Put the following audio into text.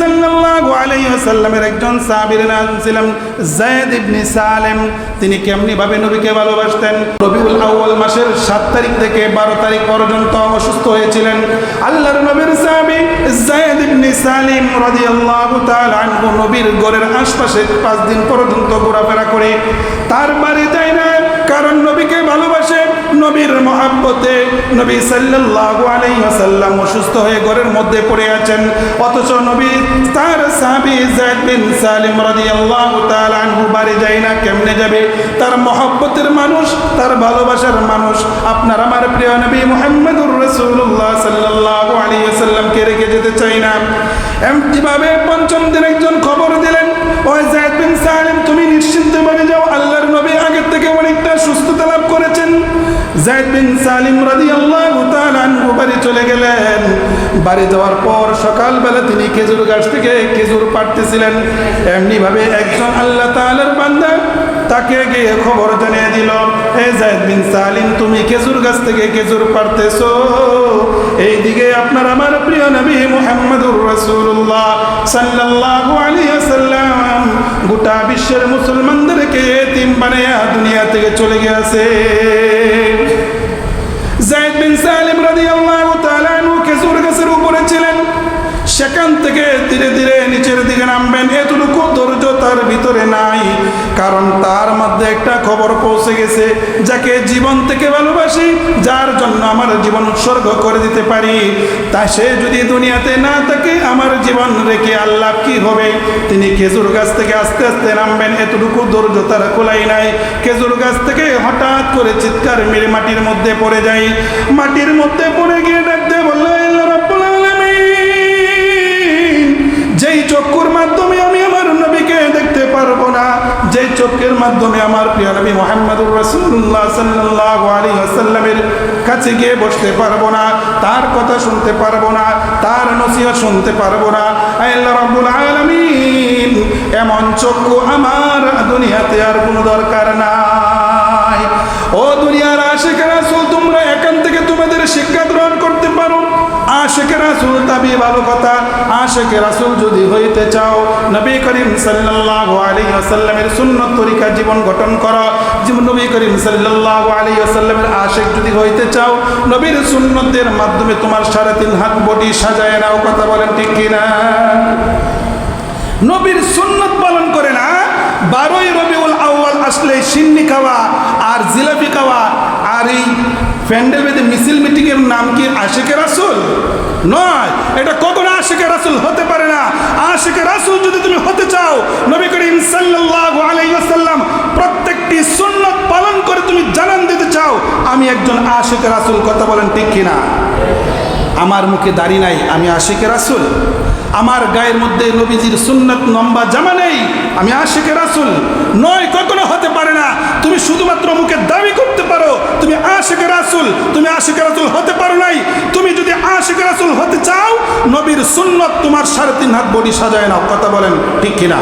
সাল্লাল্লাহু আলাইহি ওয়াসাল্লামের একজন সাহাবীর নাম ছিলেন যায়েদ ইবনে সালেম। তিনি কেমনি ভাবে নবীকে ভালোবাসতেন। রবিউল আউয়াল মাসের 7 তারিখ থেকে 12 তারিখ পর্যন্ত অসুস্থ হয়েছিলেন আল্লাহর নবীর সাহাবী যায়েদ ইবনে সালেম রাদিয়াল্লাহু তাআলা আনহু নবীর ঘরের আশপাশে 5 দিন পর্যন্ত ঘোরাফেরা করে তার বাড়ি যায় না, কারণ নবীকে ভালোবাসে, নবীর মহব্বতে নবী সাল্লাল্লাহু আলাইহি ওয়াসাল্লাম অসুস্থ হয়ে ঘরের মধ্যে পড়ে আছেন, অথচ নবী তার সাহাবী যায়েদ বিন সালেম রাদিয়াল্লাহু তাআলা আনহু বাড়ি যায় না। কেমনে যাবে? তার মহব্বতের মানুষ, তার ভালোবাসার মানুষ আপনার আমার প্রিয় নবী মুহাম্মদুর রাসূলুল্লাহ সাল্লাল্লাহু আলাইহি ওয়াসাল্লামকে রেখে যেতে চায় না। এমনিভাবে 5ম দিন একজন খবর দিলেন, ওই যায়েদ বিন সালেম তুমি নিশ্চিন্তভাবে যাও, আল্লাহর নবী আগের থেকে অনেকটা সুস্থতা লাভ করেছেন। যায়েদ বিন সালেম রাদিয়াল্লাহু তাআলা আনহু বাড়ি চলে গেলেন। বাড়ি যাওয়ার পর সকালবেলা তিনি খেজুর গাছ থেকে খেজুর পাড়তেছিলেন। এমনিভাবে একজন আল্লাহ তাআলার বান্দা তাকে গিয়ে খবর জানিয়ে দিল, এ যায়েদ বিন সালেম তুমি খেজুর গাছ থেকে খেজুর পাড়তেছো, এইদিকে আপনার আমার প্রিয় নবী মুহাম্মদুর রাসূলুল্লাহ সাল্লাল্লাহু আলাইহি ওয়াসাল্লাম গোটা বিশ্বের মুসলমানদেরকে এতিম বানায়া দুনিয়া থেকে চলে গেছে। যায়েদ বিন সালেম রাদিয়াল্লাহু তাআলা আনহু খেজুর গাছের উপরে ছিলেন, সেখান থেকে ধীরে ধীরে নিচের দিকে নামবেন এতটুকু ধৈর্য তার ভিতরে নাই, কারণ তার মধ্যে একটা খবর পৌঁছে গেছে, যাকে জীবন থেকে ভালোবাসি, যার জন্য আমার জীবন উৎসর্গ করে দিতে পারি, তা সে যদি দুনিয়াতে না থাকে আমার জীবন রেখে আল্লাহ কি হবে। তিনি খেজুর গাছ থেকে আস্তে আস্তে নামবেন, এতটুকু ধৈর্য তার কোলাই নাই। খেজুর গাছ থেকে হঠাৎ করে চিৎকার মেরে মাটির মধ্যে পড়ে যায়। মাটির মধ্যে পড়ে গিয়ে ডাকতে বলল, যেই চক্ষুর মাধ্যমে আমি আমার নবীকে দেখতে পারবো না, যেই চক্ষের মাধ্যমে আমার প্রিয় নবী মুহাম্মদুর রাসূলুল্লাহ সাল্লাল্লাহু আলাইহি ওয়াসাল্লামের কাছে গিয়ে বসতে পারবো না, তার কথা শুনতে পারবো না, তার নসিহত শুনতে পারবো না, আল্লাহ রাব্বুল আলামিন এমন চক্ষু আমার দুনিয়াতে আর কোনো দরকার নাই। ও দুনিয়ার আশিক রাসূল, তোমরা এখান থেকে তোমাদের শিক্ষা গ্রহণ করতে পারো। আশিক রাসূল দাবি ভালো কথা, আশিক রাসূল যদি হইতে চাও নবী করিম সাল্লাল্লাহু আলাইহি ওয়াসাল্লামের সুন্নাত তরিকা জীবন গঠন করো। যেমন নবী করিম সাল্লাল্লাহু আলাইহি ওয়াসাল্লামের আশিক যদি হইতে চাও নবীর সুন্নতের মাধ্যমে তোমার 3.5 হাত বডি সাজায় নাও। কথা বলেন ঠিক কিনা? নবীর সুন্নত পালন করে না, 12ই রবিউল আউয়াল আসলে সিন্নি খাওয়া আর জিলাপি খাওয়া আর এই প্যান্ডেল বেঁধে মিছিল মিটিংয়ের নাম কি আশিকে রাসূল? নয়, এটা কখনো আশিকে রাসূল হতে পারে না। আশিকে রাসূল যদি তুমি হতে চাও, নবী করিম সাল্লাল্লাহু আলাইহি ওয়াসাল্লাম প্রত্যেকটি সুন্নাত পালন করে তুমি জানান দিতে চাও আমি একজন আশিকে রাসূল। কথা বলেন ঠিক কিনা? আমার মুখে দাড়ি নাই, আমি আশিকে রাসূল। আমার গায়ের মধ্যে নবীজির সুন্নাত লম্বা জামা নেই, আমি আশিকে রাসূল নয়, কখনো হতে পারে না। তুমি শুধুমাত্র মুখে দাবি করতে পারো তুমি আশিকে রাসূল, তুমি আশিকে রাসূল হতে পারো নাই। তুমি যদি আশিকে রাসূল হতে চাও নবীর সুন্নাত তোমার 3.5 হাত বডি সাজায় নাও। কথা বলেন ঠিক কিনা?